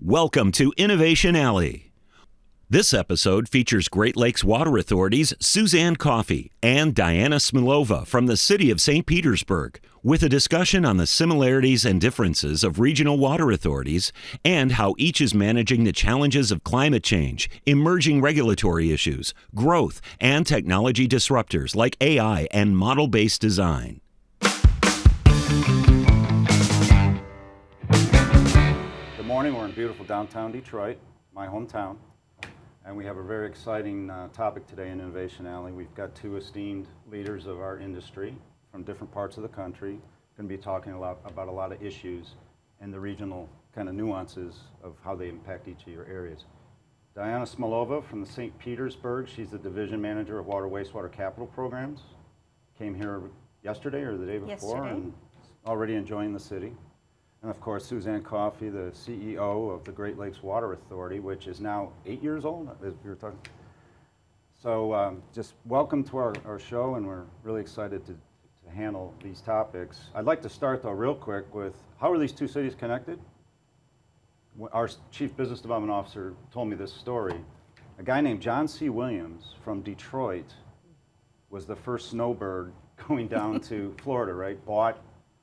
Welcome to Innovation Alley. This episode features Great Lakes Water Authority's Suzanne Coffey and Diana Smillova from the city of St. Petersburg, with a discussion on the similarities and differences of regional water authorities and how each is managing the challenges of climate change, emerging regulatory issues, growth, and technology disruptors like AI and model-based design. Good morning. We're in beautiful downtown Detroit, my hometown, and we have a very exciting topic today in Innovation Alley. We've got two esteemed leaders of our industry from different parts of the country, going to be talking about a lot of issues and the regional kind of nuances of how they impact each of your areas. Diana Smillova from the St. Petersburg, she's the Division Manager of Wastewater Capital Programs. Came here yesterday or the day before and already enjoying the city. And of course, Suzanne Coffey, the CEO of the Great Lakes Water Authority, which is now 8 years old, as we were talking. So just welcome to our show, and we're really excited to handle these topics. I'd like to start, though, real quick with how are these two cities connected? Our Chief Business Development Officer told me this story. A guy named John C. Williams from Detroit was the first snowbird going down to Florida, right? Bought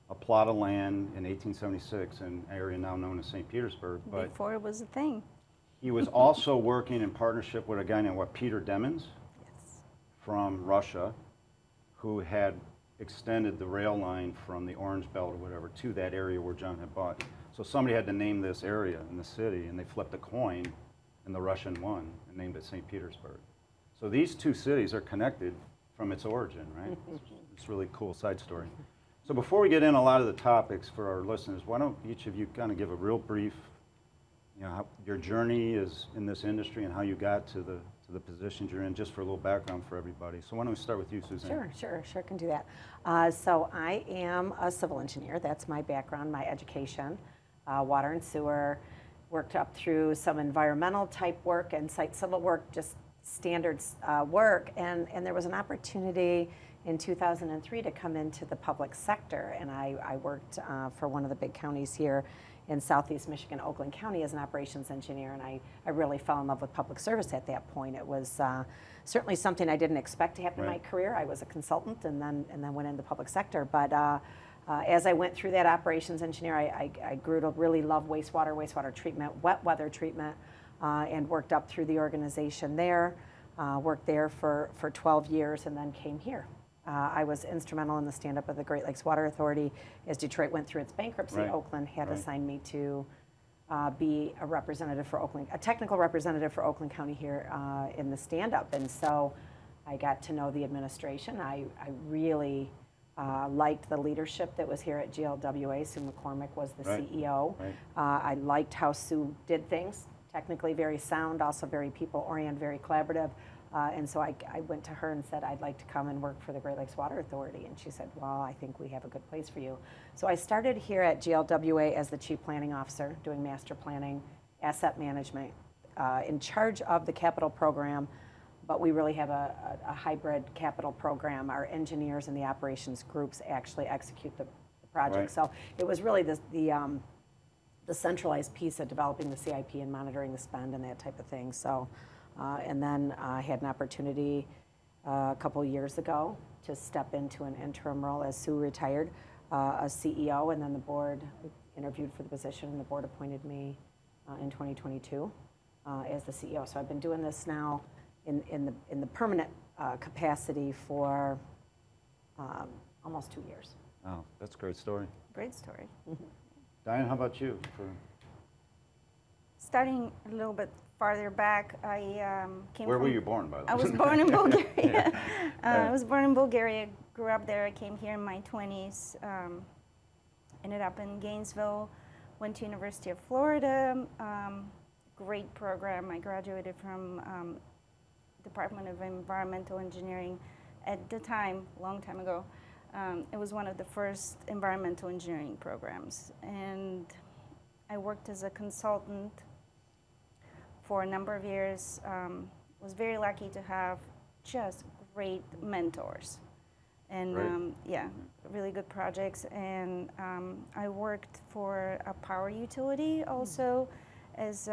a plot of land in 1876 in an area now known as St. Petersburg. But before it was a thing. He was also working in partnership with a guy named Peter Demens from Russia, who had extended the rail line from the Orange Belt or whatever to that area where John had bought. So somebody had to name this area in the city, and they flipped a coin, and the Russian won and named it St. Petersburg. So these two cities are connected from its origin, right? It's a really cool side story. So before we get in a lot of the topics for our listeners, why don't each of you kind of give a real brief, how your journey is in this industry and how you got to the positions you're in, just for a little background for everybody. So why don't we start with you, Suzanne? Sure, can do that. So I am a civil engineer. That's my background, my education, water and sewer. Worked up through some environmental type work and site civil work, just standards work. And there was an opportunity in 2003 to come into the public sector, and I worked for one of the big counties here in Southeast Michigan, Oakland County, as an operations engineer, and I really fell in love with public service at that point. It was certainly something I didn't expect to happen in my career. I was a consultant and then went into the public sector, but as I went through that operations engineer, I grew to really love wastewater treatment, wet weather treatment, and worked up through the organization there, worked there for 12 years and then came here. I was instrumental in the stand-up of the Great Lakes Water Authority. As Detroit went through its bankruptcy, Oakland had assigned me to be a representative for Oakland, a technical representative for Oakland County here in the stand-up. And so I got to know the administration. I really liked the leadership that was here at GLWA. Sue McCormick was the CEO. I liked how Sue did things, technically very sound, also very people-oriented, very collaborative. And so I went to her and said, I'd like to come and work for the Great Lakes Water Authority. And she said, well, I think we have a good place for you. So I started here at GLWA as the Chief Planning Officer, doing master planning, asset management, in charge of the capital program. But we really have a hybrid capital program. Our engineers and the operations groups actually execute the project. So it was really the centralized piece of developing the CIP and monitoring the spend and that type of thing. So. And then I had an opportunity a couple of years ago to step into an interim role as Sue retired, as CEO, and then the board interviewed for the position, and the board appointed me in 2022 as the CEO. So I've been doing this now in the permanent capacity for almost 2 years. Oh, that's a great story. Great story. Diane, how about you? Starting a little bit farther back, I came Where were you born, by the way? I was born in Bulgaria. I was born in Bulgaria, grew up there. I came here in my 20s, ended up in Gainesville, went to University of Florida, great program. I graduated from Department of Environmental Engineering. At the time, a long time ago, it was one of the first environmental engineering programs. And I worked as a consultant for a number of years. Was very lucky to have just great mentors. And yeah, really good projects. And I worked for a power utility also as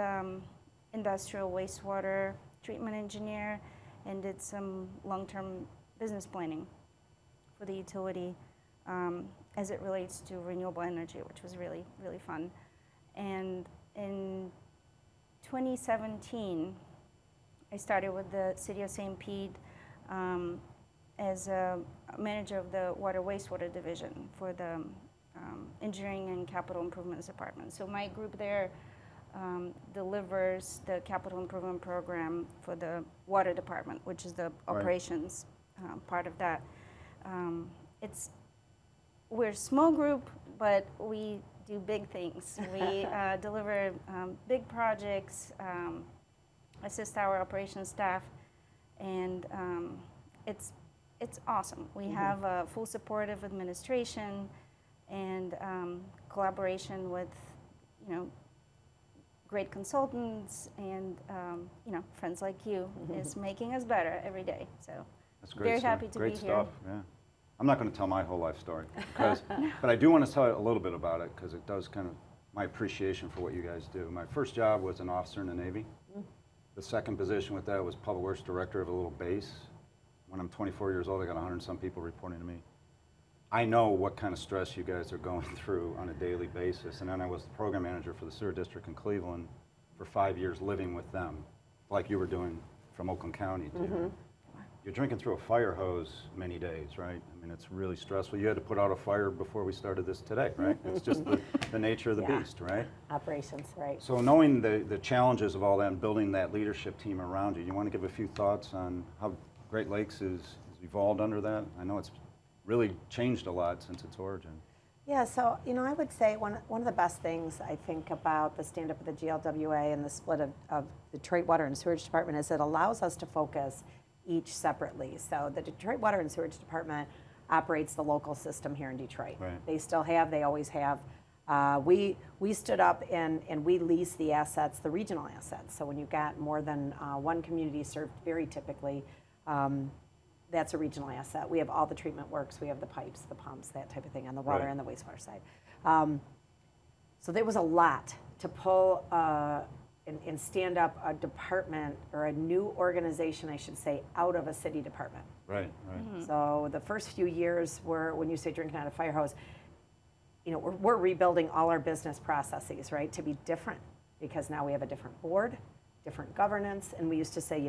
industrial wastewater treatment engineer, and did some long-term business planning for the utility as it relates to renewable energy, which was really, really fun. And in 2017, I started with the City of St. Pete as a manager of the Water Wastewater Division for the Engineering and Capital Improvements Department. So my group there delivers the capital improvement program for the water department, which is the operations part of that. We're a small group, but we do big things. We deliver big projects, assist our operations staff, and it's awesome. We have full support of administration and collaboration with, great consultants, and friends like you is making us better every day. So that's great. Very happy to great be stuff. here. Yeah. I'm not going to tell my whole life story, but I do want to tell you a little bit about it because it does kind of my appreciation for what you guys do. My first job was an officer in the Navy. The second position with that was Public Works Director of a little base. When I'm 24 years old, I got 100-some people reporting to me. I know what kind of stress you guys are going through on a daily basis. And then I was the program manager for the sewer district in Cleveland for 5 years, living with them, like you were doing from Oakland County too. You're drinking through a fire hose many days, right? I mean, it's really stressful. You had to put out a fire before we started this today, right? It's just the nature of the beast, right? Operations, right. So knowing the challenges of all that and building that leadership team around you want to give a few thoughts on how Great Lakes has evolved under that? I know it's really changed a lot since its origin. Yeah, so, I would say one of the best things I think about the stand-up of the GLWA and the split of the Detroit Water and Sewerage Department is it allows us to focus each separately. So the Detroit Water and Sewerage Department operates the local system here in Detroit. Right. They always have. We stood up and we lease the assets, the regional assets. So when you've got more than one community served, very typically, that's a regional asset. We have all the treatment works, we have the pipes, the pumps, that type of thing on the water and the wastewater side. So there was a lot to pull and stand up a department or a new organization, I should say, out of a city department. Right. So the first few years were, when you say drinking out of a fire hose, we're rebuilding all our business processes, right, to be different, because now we have a different board, different governance, and we used to say,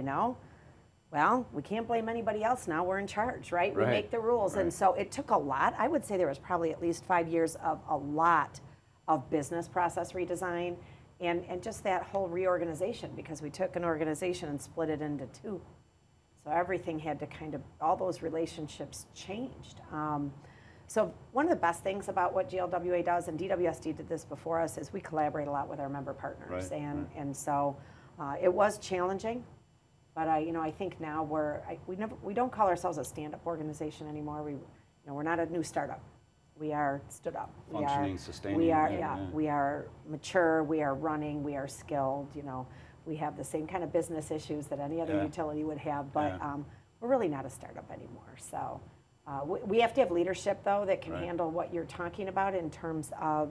well, we can't blame anybody else now, we're in charge, right? We make the rules. And so it took a lot. I would say there was probably at least 5 years of a lot of business process redesign and just that whole reorganization, because we took an organization and split it into two. So everything had to all those relationships changed. So one of the best things about what GLWA does, and DWSD did this before us, is we collaborate a lot with our member partners. And so it was challenging. But I think now we don't call ourselves a stand-up organization anymore. We're not a new startup. We are stood up. Functioning, sustaining. We are, we are mature. We are running. We are skilled. We have the same kind of business issues that any other utility would have. But we're really not a startup anymore. So we have to have leadership though that can handle what you're talking about in terms of.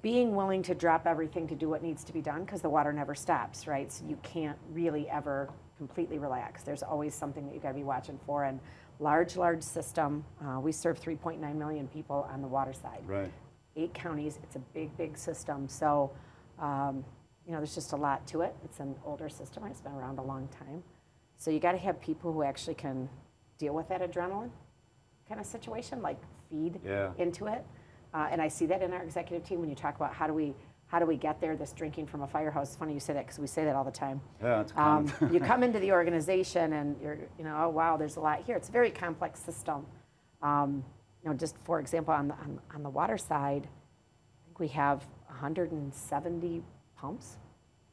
Being willing to drop everything to do what needs to be done, because the water never stops, right? So you can't really ever completely relax. There's always something that you got to be watching for. And large system. We serve 3.9 million people on the water side. Right. 8 counties. It's a big system. So, there's just a lot to it. It's an older system. It's been around a long time. So you got to have people who actually can deal with that adrenaline kind of situation, like feed into it. And I see that in our executive team when you talk about how do we get there, this drinking from a fire hose. It's funny you say that because we say that all the time. Yeah, it's common. You come into the organization and you're, oh wow, there's a lot here. It's a very complex system. Just for example, on the water side, I think we have 170 pumps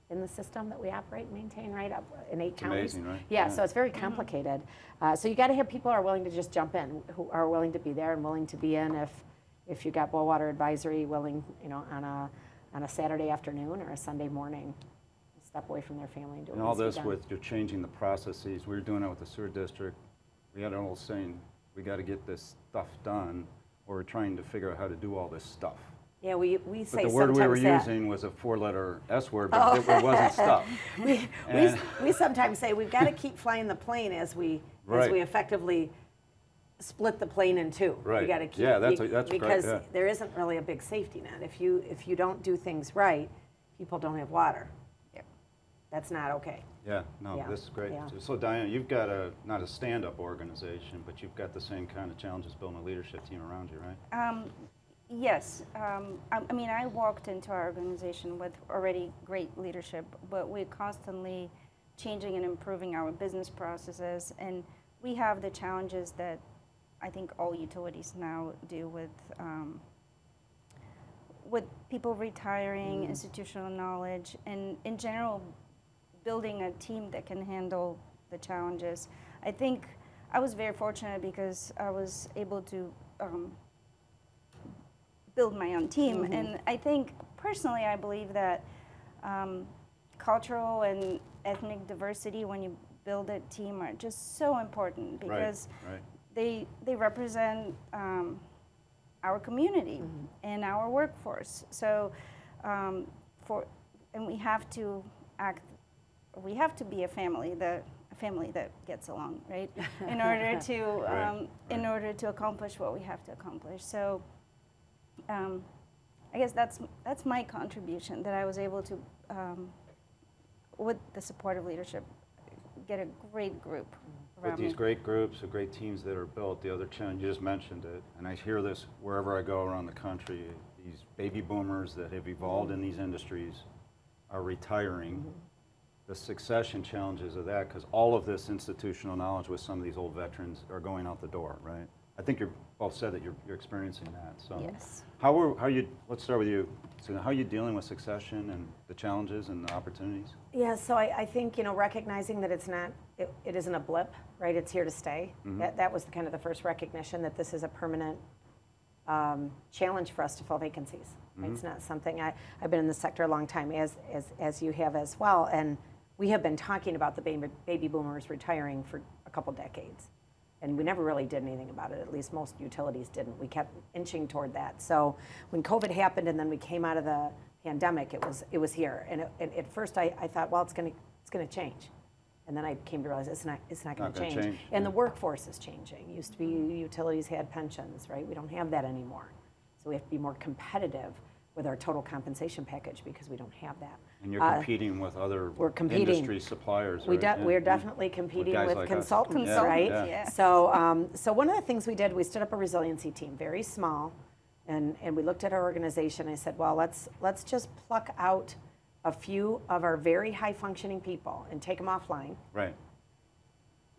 in the system that we operate and maintain, right, up in 8 counties. Amazing, right? Yeah, so it's very complicated. So you got to have people who are willing to just jump in, who are willing to be there and willing to be in if you got boil water advisory, willing, on a Saturday afternoon or a Sunday morning, step away from their family and do it. And all this with you're changing the processes. We were doing it with the sewer district. We had an old saying, we got to get this stuff done, or we're trying to figure out how to do all this stuff. Yeah, we say But the word we were sometimes using was a 4-letter S word, but it wasn't stuff. we sometimes say we've got to keep flying the plane as we Right. effectively split the plane in two. Right. We got to keep Yeah, that's because great, yeah. there isn't really a big safety net. If you don't do things right, people don't have water. Yep. That's not okay. Yeah, no, Yeah, this is great. yeah. So Diana, you've got not a stand-up organization, but you've got the same kind of challenges building a leadership team around you, right? Yes. I mean, I walked into our organization with already great leadership, but we're constantly changing and improving our business processes, and we have the challenges that I think all utilities now do with people retiring, institutional knowledge, and in general, building a team that can handle the challenges. I think I was very fortunate because I was able to build my own team. And I think, personally, I believe that cultural and ethnic diversity, when you build a team, are just so important because Right. they represent our community and our workforce. So and we have to be a family that gets along, right? In order to in order to accomplish what we have to accomplish. So I guess that's my contribution, that I was able to, with the support of leadership, get a great group around With these me. great groups, the great teams that are built, the other challenge, you just mentioned it, and I hear this wherever I go around the country, these baby boomers that have evolved in these industries are retiring. The succession challenges of that, because all of this institutional knowledge with some of these old veterans are going out the door, right? I think you both said that you're experiencing that. So Yes. let's start with you. So how are you dealing with succession and the challenges and the opportunities? Yeah, so I think, recognizing that it isn't a blip, right? It's here to stay. That was kind of the first recognition that this is a permanent challenge for us to fill vacancies. Right? It's not something I've been in the sector a long time, as you have as well, and we have been talking about the baby boomers retiring for a couple decades, and we never really did anything about it. At least most utilities didn't. We kept inching toward that. So when COVID happened, and then we came out of the pandemic, it was here. And at first I thought, well, it's going to change, and then I came to realize it's not going to change. And the workforce is changing. Used to be utilities had pensions, right? We don't have that anymore. So we have to be more competitive with our total compensation package because we don't have that. And you're competing with other industry suppliers. We're right? definitely competing guys with like us. consultants, Yeah, right? yeah. Yeah. So one of the things we did, we stood up a resiliency team, very small, and we looked at our organization. I said, well, let's just pluck out a few of our very high functioning people and take them offline. Right.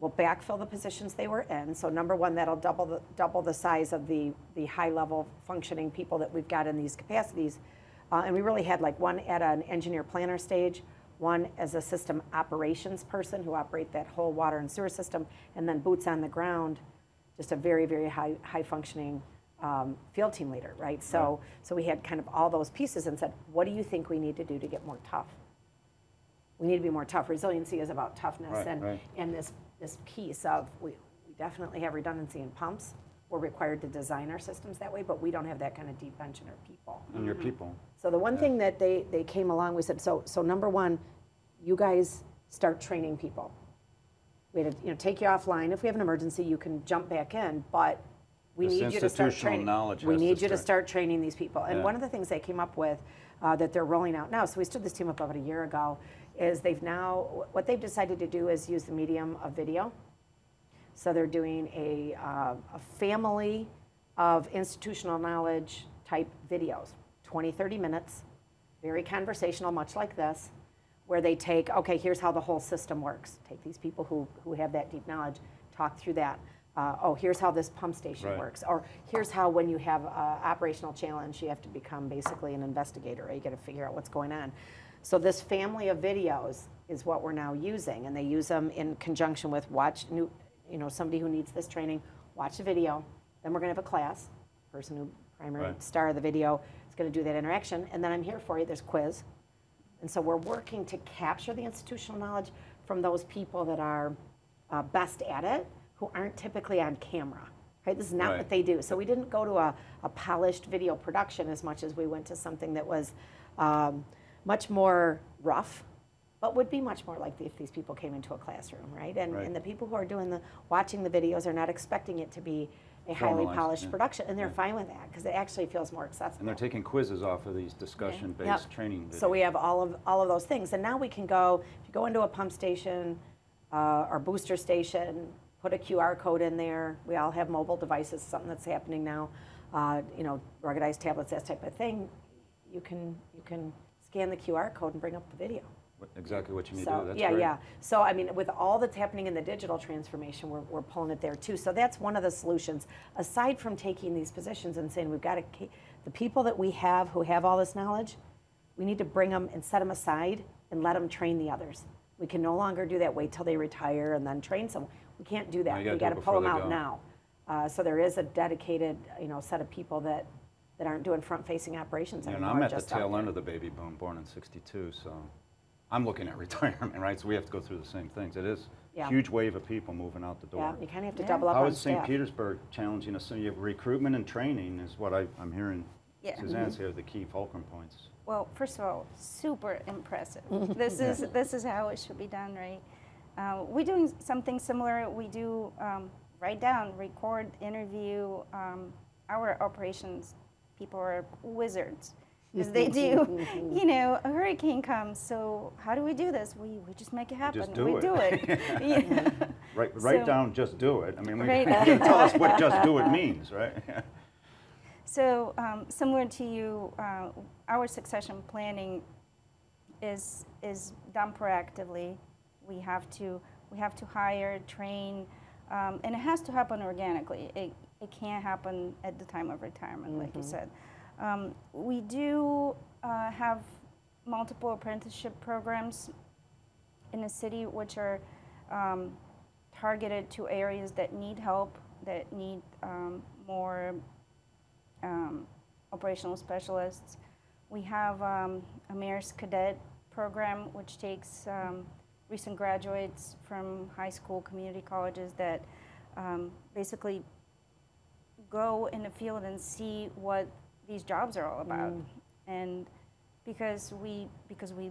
We'll backfill the positions they were in. So number one, that'll double the size of the high level functioning people that we've got in these capacities. And we really had like one at an engineer planner stage, one as a system operations person who operate that whole water and sewer system, and then boots on the ground, just a very, very high functioning field team leader, right? So we had kind of all those pieces and said, what do you think we need to do to get more tough? We need to be more tough. Resiliency is about toughness, and this piece of we definitely have redundancy in pumps. We're required to design our systems that way, but we don't have that kind of deep bench in our people. And your people. So the one thing that they came along, we said, so number one, you guys start training people. We had to take you offline. If we have an emergency, you can jump back in, but we need you to start training. We need you to start training these people. And one of the things they came up with that they're rolling out now, so we stood this team up about a year ago, is what they've decided to do is use the medium of video. So they're doing a family of institutional knowledge type videos, 20, 30 minutes, very conversational, much like this, where they take, okay, here's how the whole system works. Take these people who have that deep knowledge, talk through that. Here's how this pump station works. Or here's how when you have an operational challenge, you have to become basically an investigator. Right? You got to figure out what's going on. So this family of videos is what we're now using, and they use them in conjunction with somebody who needs this training, watch the video. Then we're going to have a class. Person who primary star of the video is going to do that interaction, and then I'm here for you. There's quiz. And so we're working to capture the institutional knowledge from those people that are best at it, who aren't typically on camera. right? This is not what they do. So we didn't go to a polished video production as much as we went to something that was much more rough, but would be much more like if these people came into a classroom, right? And the people who are watching the videos are not expecting it to be a highly polished production, and they're fine with that because it actually feels more accessible. And they're taking quizzes off of these discussion-based training videos. So we have all of those things, and now we can go. If you go into a pump station or booster station, put a QR code in there. We all have mobile devices. Something that's happening now. Ruggedized tablets, that type of thing. You can scan the QR code and bring up the video. Exactly what you need So, to do. That's yeah, great. yeah. So, I mean, with all that's happening in the digital transformation, we're pulling it there too. So that's one of the solutions. Aside from taking these positions and saying we've got to, the people that we have who have all this knowledge, we need to bring them and set them aside and let them train the others. We can no longer do that, wait till they retire and then train someone. We can't do that. We got to pull them out now. So there is a dedicated, set of people that aren't doing front-facing operations anymore. I'm at the tail end of the baby boom, born in '62, so I'm looking at retirement, right? So we have to go through the same things. It is a huge wave of people moving out the door. Yeah, you kind of have to double up How on is St. staff. Petersburg challenging us? So you have recruitment and training is what I'm hearing Suzanne say are the key fulcrum points. Well, first of all, super impressive. This is how it should be done, right? We're doing something similar. We do write down, record, interview. Our operations people are wizards. Because they do, a hurricane comes, so how do we do this? We just make it happen. Just do it. Yeah. Write down, just do it. I mean, you can tell us what just do it means, right? So similar to you, our succession planning is done proactively. We have to hire, train, and it has to happen organically. It can't happen at the time of retirement, like you said. We do have multiple apprenticeship programs in the city, which are targeted to areas that need help, that need more operational specialists. We have a mayor's cadet program, which takes recent graduates from high school, community colleges that basically go in the field and see what these jobs are all about. And because we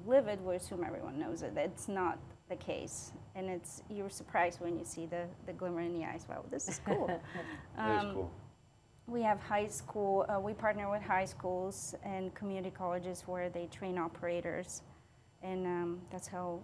live it, we assume everyone knows it. That's not the case. And you're surprised when you see the glimmer in the eyes. Wow, this is cool. It is cool. We have high school, we partner with high schools and community colleges where they train operators. And that's how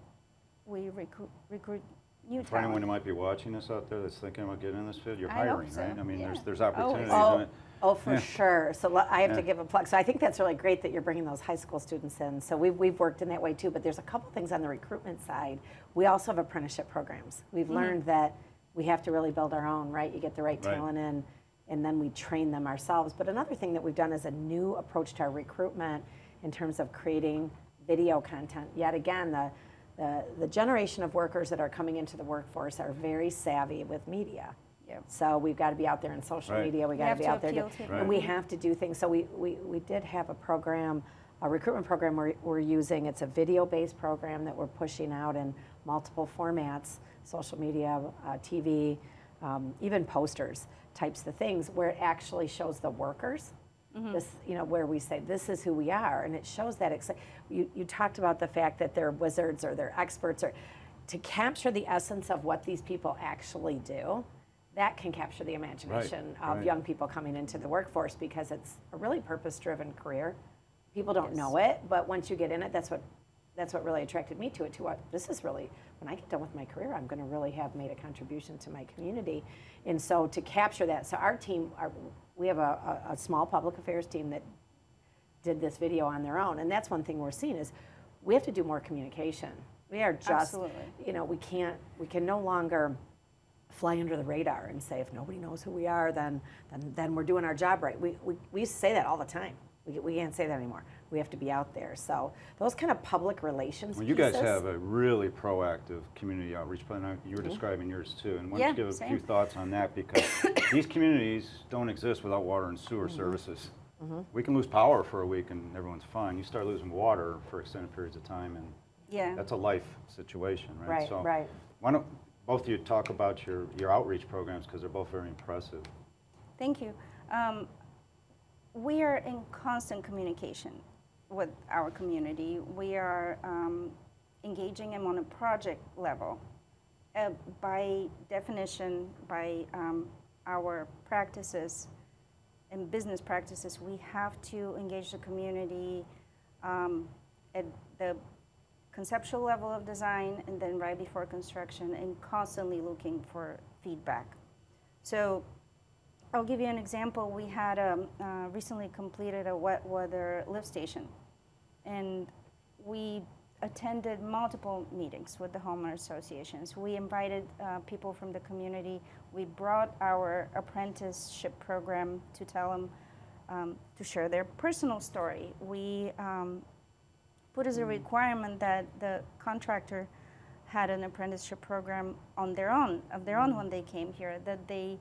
we recruit new For anyone talent. who might be watching us out there that's thinking about getting in this field, you're I hope hiring, so. right? I mean, Yeah. there's opportunities. Oh, for sure. So I have to give a plug. So I think that's really great that you're bringing those high school students in. So we've worked in that way too, but there's a couple things on the recruitment side. We also have apprenticeship programs. We've learned that we have to really build our own, right? You get the right talent in, and then we train them ourselves. But another thing that we've done is a new approach to our recruitment in terms of creating video content. Yet again, the generation of workers that are coming into the workforce are very savvy with media. Yep. So we've got to be out there in social media. We got to be out there, and we have to do things. So we did have a program, a recruitment program we're using. It's a video-based program that we're pushing out in multiple formats: social media, TV, even posters, types of things, where it actually shows the workers. This, where we say this is who we are, and it shows that. You talked about the fact that they're wizards or they're experts, or to capture the essence of what these people actually do. That can capture the imagination of young people coming into the workforce, because it's a really purpose-driven career. People don't know it, but once you get in it, that's what really attracted me to it. This is really, when I get done with my career, I'm going to really have made a contribution to my community. And so to capture that, so our team, we have a small public affairs team that did this video on their own, and that's one thing we're seeing is we have to do more communication. We are just, we can no longer fly under the radar and say if nobody knows who we are, then we're doing our job right. We used to say that all the time. We can't say that anymore. We have to be out there. So those kind of public relations Well, you guys have a really proactive community outreach plan. You were describing yours too. And why don't you give a few thoughts on that, because these communities don't exist without water and sewer services. We can lose power for a week and everyone's fine. You start losing water for extended periods of time, and that's a life situation, right? Right, right. Why don't both of you talk about your outreach programs, because they're both very impressive. Thank you. We are in constant communication with our community. We are engaging them on a project level. By definition, by our practices and business practices, we have to engage the community at the conceptual level of design and then right before construction, and constantly looking for feedback. So I'll give you an example. We had recently completed a wet weather lift station, and we attended multiple meetings with the homeowner associations. We invited people from the community. We brought our apprenticeship program to tell them, to share their personal story. We put as a requirement that the contractor had an apprenticeship program of their own when they came here, that they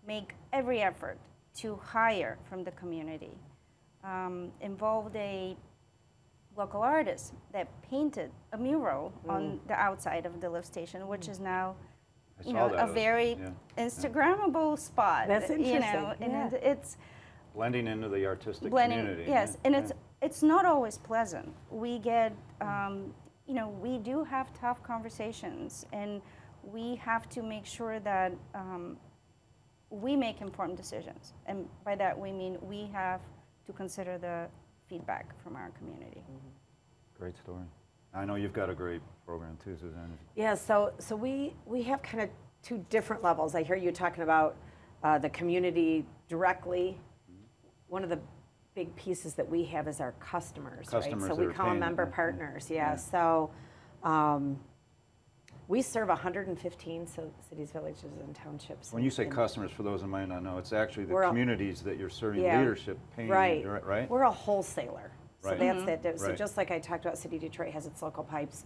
make every effort to hire from the community. Involved a local artist that painted a mural on the outside of the lift station, which is now, a very Instagrammable spot. That's interesting. And it's blending into the artistic blending, community. yes, and it's not always pleasant. We get, we do have tough conversations, and we have to make sure that we make informed decisions. And by that we mean we have to consider the feedback from our community. Great story. I know you've got a great program too, Suzanne. Yeah, so we have kind of two different levels. I hear you talking about the community directly. One of the big pieces that we have is our customers, right? So we call them member partners, yeah. So we serve 115 cities, villages, and townships. When you say customers, for those who might not know, it's actually the communities that you're serving leadership, paying, right? We're a wholesaler. So that's that. So Right. just like I talked about, City of Detroit has its local pipes.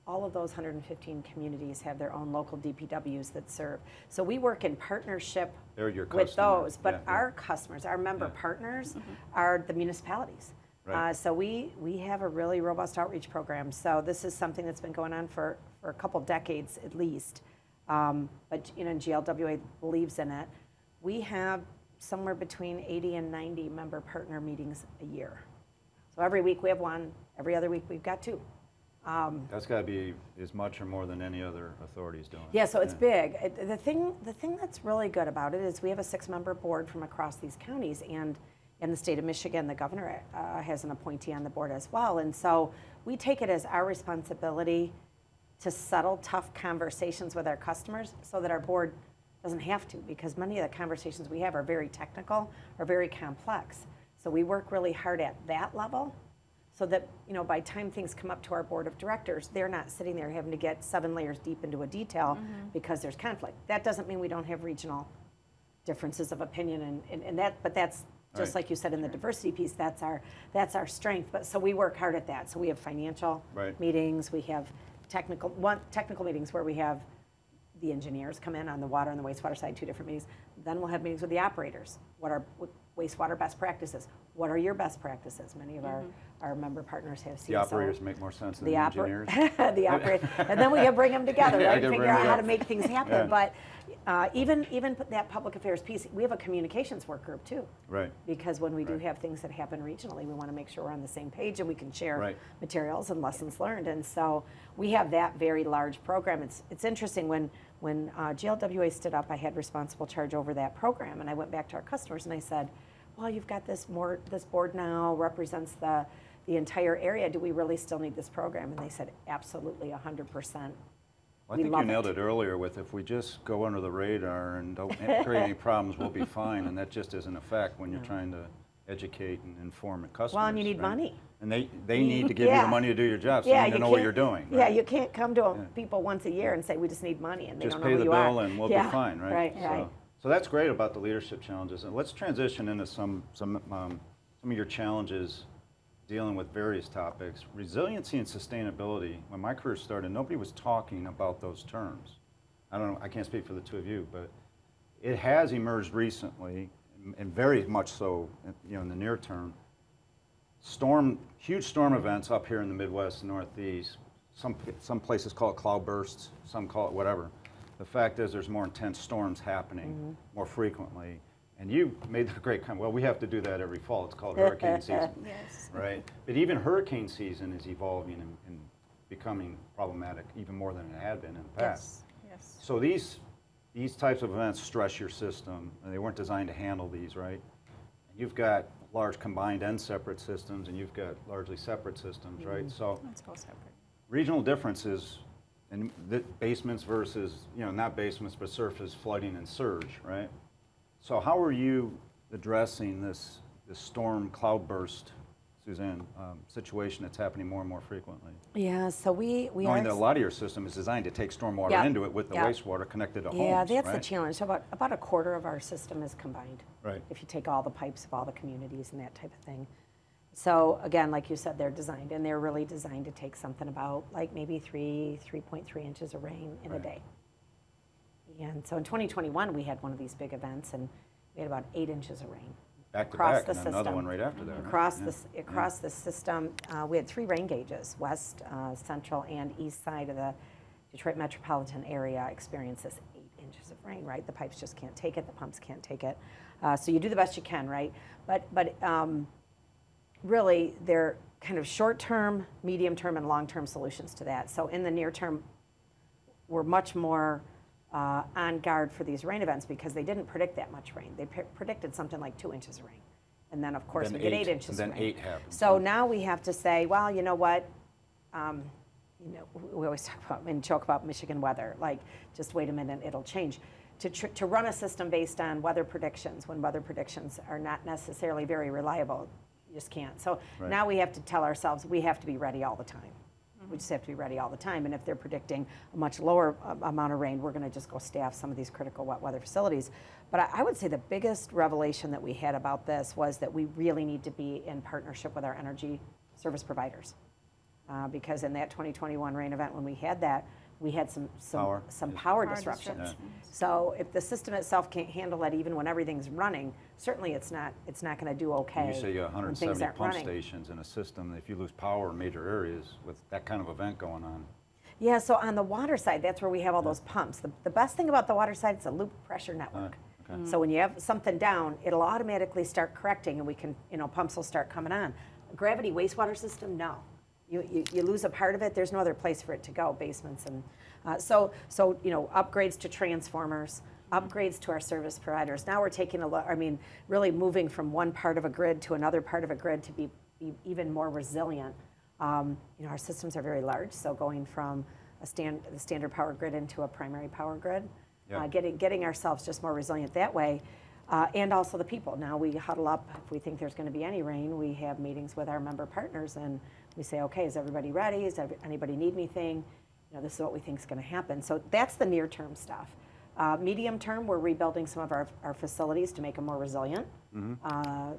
All of those 115 communities have their own local DPWs that serve. So we work in partnership They're your with customer. those, but our customers, our member partners, are the municipalities. Right. So we have a really robust outreach program. So this is something that's been going on for a couple decades at least. But GLWA believes in it. We have somewhere between 80 and 90 member partner meetings a year. So every week we have one. Every other week we've got two. That's got to be as much or more than any other authority's doing. Yeah, so it's big. The thing that's really good about it is we have a 6-member board from across these counties, and in the state of Michigan, the governor has an appointee on the board as well. And so we take it as our responsibility to settle tough conversations with our customers so that our board doesn't have to, because many of the conversations we have are very technical or very complex. So we work really hard at that level, so that by the time things come up to our board of directors, they're not sitting there having to get 7 layers deep into a detail because there's conflict. That doesn't mean we don't have regional differences of opinion, and that, but that's just like you said in the diversity piece. That's our strength. But so we work hard at that. So we have financial meetings, we have technical meetings where we have the engineers come in on the water and the wastewater side, 2 different meetings. Then we'll have meetings with the operators. What are wastewater best practices? What are your best practices? Many of our member partners have seen. The operators make more sense than the engineers. The operator, and then we can bring them together, right? Figure out how to make things happen. But even that public affairs piece, we have a communications work group too. Right. Because when we do have things that happen regionally, we want to make sure we're on the same page and we can share materials and lessons learned. And so we have that very large program. It's interesting when GLWA stood up, I had responsible charge over that program, and I went back to our customers and I said, well, you've got this board now represents the entire area. Do we really still need this program? And they said, absolutely, 100%. Well, I think you nailed it earlier with, if we just go under the radar and don't create any problems, we'll be fine. And that just isn't a fact when you're trying to educate and inform customers. Well, and you need money. And they need to give you the money to do your job, so you need to know what you're doing. Right? Yeah, you can't come to people once a year and say, we just need money, and they just don't know who you are. Just pay the bill and we'll be fine, right? Right. So that's great about the leadership challenges. And let's transition into some of your challenges dealing with various topics. Resiliency and sustainability. When my career started, nobody was talking about those terms. I don't know, I can't speak for the two of you, but it has emerged recently, and very much so, in the near term. Huge storm events up here in the Midwest and Northeast. Some places call it cloud bursts, some call it whatever. The fact is there's more intense storms happening more frequently. And you made the great comment, well, we have to do that every fall. It's called hurricane season. Yes. Right? But even hurricane season is evolving and becoming problematic even more than it had been in the past. Yes. So these types of events stress your system, and they weren't designed to handle these, right? You've got large combined and separate systems, and you've got largely separate systems, right? So Let's go separate. regional differences in basements versus, not basements, but surface flooding and surge, right? So how are you addressing this storm cloudburst, Suzanne, situation that's happening more and more frequently? Yeah, so we Knowing are. that a lot of your system is designed to take stormwater Yeah. into it with the Yeah. wastewater connected to homes, Yeah, that's the right? challenge. So about a quarter of our system is combined. Right. If you take all the pipes of all the communities and that type of thing. So again, like you said, they're designed, and they're really designed to take something about like maybe 3.3 inches of rain in a Right. day. And so in 2021, we had one of these big events, and we had about 8 inches of rain. Back to across back, the and another system. one right after that, right? Across Yeah. across the system, we had 3 rain gauges: west, central, and east side of the Detroit metropolitan area experienced this 8 inches of rain. Right, the pipes just can't take it, the pumps can't take it. So you do the best you can, right? But really, they're kind of short-term, medium-term, and long-term solutions to that. So in the near term, we're much more on guard for these rain events because they didn't predict that much rain. They predicted something like 2 inches of rain. And then, of course, Then we get 8, 8 inches and of then rain. 8 happens. So now we have to say, well, you know what? We always talk about and joke about Michigan weather. Like, just wait a minute, it'll change. To run a system based on weather predictions, when weather predictions are not necessarily very reliable, you just can't. So Right. now we have to tell ourselves we have to be ready all the time. We just have to be ready all the time. And if they're predicting a much lower amount of rain, we're going to just go staff some of these critical wet weather facilities. But I would say the biggest revelation that we had about this was that we really need to be in partnership with our energy service providers. Because in that 2021 rain event, when we had that, we had some Power. power Power disruptions. disruptions. So if the system itself can't handle it, even when everything's running, certainly it's not going to do okay. You say you have when things 170 aren't pump running. stations in a system. If you lose power in major areas with that kind of event going on, Yeah, so on the water side, that's where we have all those pumps. The best thing about the water side, it's a loop pressure network. okay. So when you have something down, it'll automatically start correcting, and we can, pumps will start coming on. A gravity wastewater system, no. You lose a part of it, there's no other place for it to go, basements. And so upgrades to transformers, upgrades to our service providers. Now we're taking really moving from one part of a grid to another part of a grid to be even more resilient. Our systems are very large, so going from the standard power grid into a primary power grid, Yeah. getting ourselves just more resilient that way. And also the people. Now we huddle up, if we think there's going to be any rain, we have meetings with our member partners, and we say, okay, is everybody ready? Anybody need anything? This is what we think is going to happen. So that's the near-term stuff. Medium term, we're rebuilding some of our facilities to make them more resilient.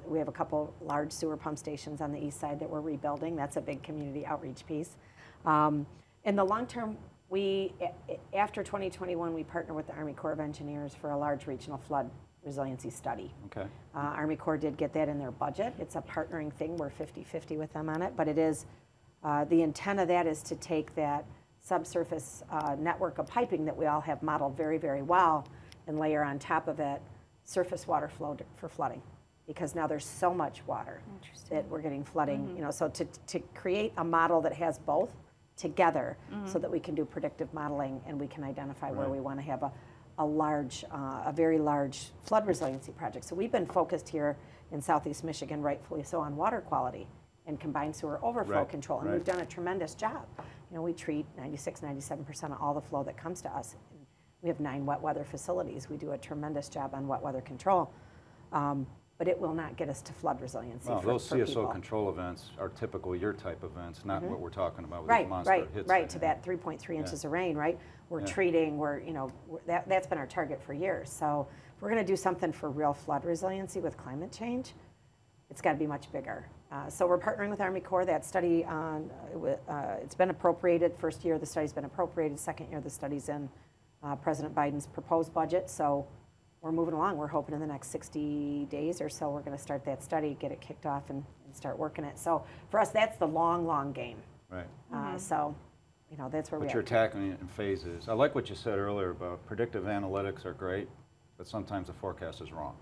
We have a couple large sewer pump stations on the east side that we're rebuilding. That's a big community outreach piece. In the long term, after 2021, we partnered with the Army Corps of Engineers for a large regional flood resiliency study. okay. Army Corps did get that in their budget. It's a partnering thing. We're 50-50 with them on it, but it is, the intent of that is to take that subsurface network of piping that we all have modeled very, very well and layer on top of it surface water flow for flooding, because now there's so much water that we're getting flooding. So to create a model that has both together so that we can do predictive modeling and we can identify where we want to have a very large flood resiliency project. So we've been focused here in Southeast Michigan, rightfully so, on water quality and combined sewer overflow Right, control, and right. we've done a tremendous job. We treat 96-97% of all the flow that comes to us. We have 9 wet weather facilities. We do a tremendous job on wet weather control, but it will not get us to flood resiliency. Well, for those CSO people. control events are typical your type events, not what we're talking about with these monster hits. Right, to that 3.3 inches of rain, right? We're treating, that's been our target for years. So if we're going to do something for real flood resiliency with climate change, it's got to be much bigger. So we're partnering with Army Corps. That study, it's been appropriated. First year the study's been appropriated. Second year the study's in President Biden's proposed budget. So we're moving along. We're hoping in the next 60 days or so we're going to start that study, get it kicked off, and start working it. So for us, that's the long, long game. Right. So, that's where But we you're are. tackling it in phases. I like what you said earlier about predictive analytics are great, but sometimes the forecast is wrong.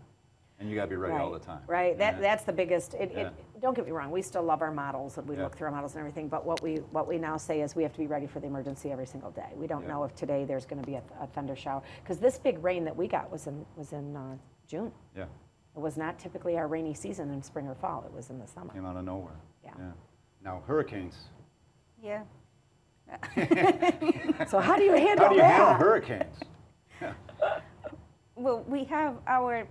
And you got to be ready all the time. Right. Yeah. That's the biggest. Yeah. Don't get me wrong. We still love our models, and we Yeah. look through our models and everything. But what we now say is we have to be ready for the emergency every single day. We don't Yeah. know if today there's going to be a thunder shower, because this big rain that we got was in June. Yeah. It was not typically our rainy season in spring or fall. It was in the summer. Came out of nowhere. Yeah. Now, hurricanes. Yeah. So how do you handle How do you that? handle hurricanes? Well, we have our,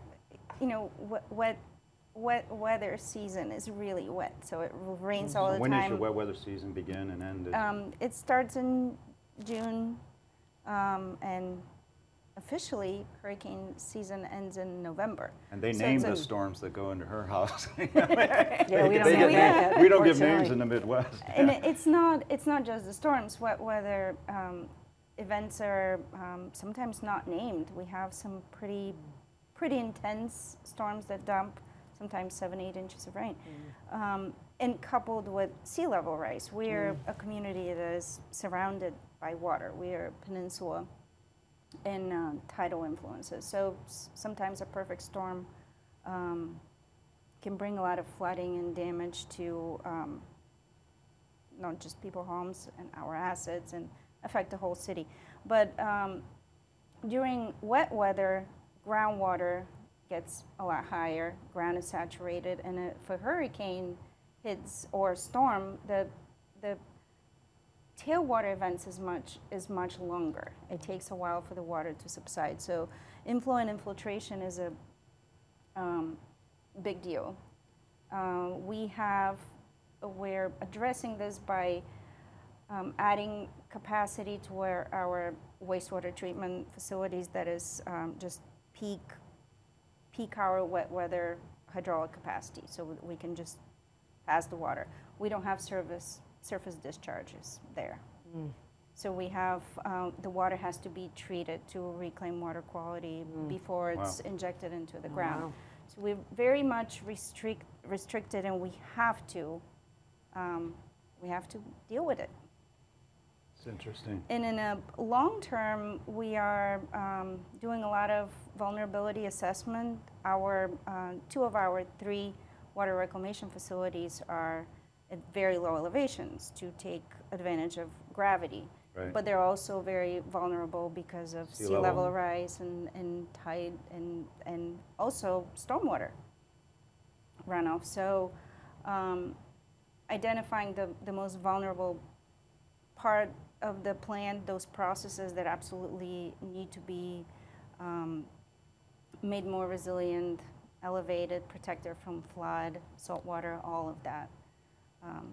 wet weather season is really wet, so it rains all the When does time. your wet weather season begin and end? It starts in June, and officially hurricane season ends in November. And they So name it's the a- storms that go into her house. Yeah, we don't They have get that, names. We don't give names unfortunately. in the Midwest. And it's not just the storms. Wet weather events are sometimes not named. We have some pretty intense storms that dump sometimes 7-8 inches of rain. And coupled with sea level rise, we're a community that is surrounded by water. We are a peninsula and tidal influences. So sometimes a perfect storm can bring a lot of flooding and damage to not just people's homes and our assets, and affect the whole city. But during wet weather, groundwater gets a lot higher, ground is saturated, and if a hurricane hits or storm, the tailwater events is much longer. It takes a while for the water to subside. So inflow and infiltration is a big deal. We're addressing this by adding capacity to where our wastewater treatment facilities that is just peak hour wet weather hydraulic capacity, so we can just pass the water. We don't have surface discharges there. So we have, the water has to be treated to reclaim water quality before it's injected into the ground. Wow. So we're very much restricted, and we have to deal with it. It's interesting. And in a long term, we are doing a lot of vulnerability assessment. Two of our 3 water reclamation facilities are at very low elevations to take advantage of gravity. Right. But they're also very vulnerable because of sea level rise and tide and also stormwater runoff. So identifying the most vulnerable part of the plant, those processes that absolutely need to be made more resilient, elevated, protected from flood, salt water, all of that.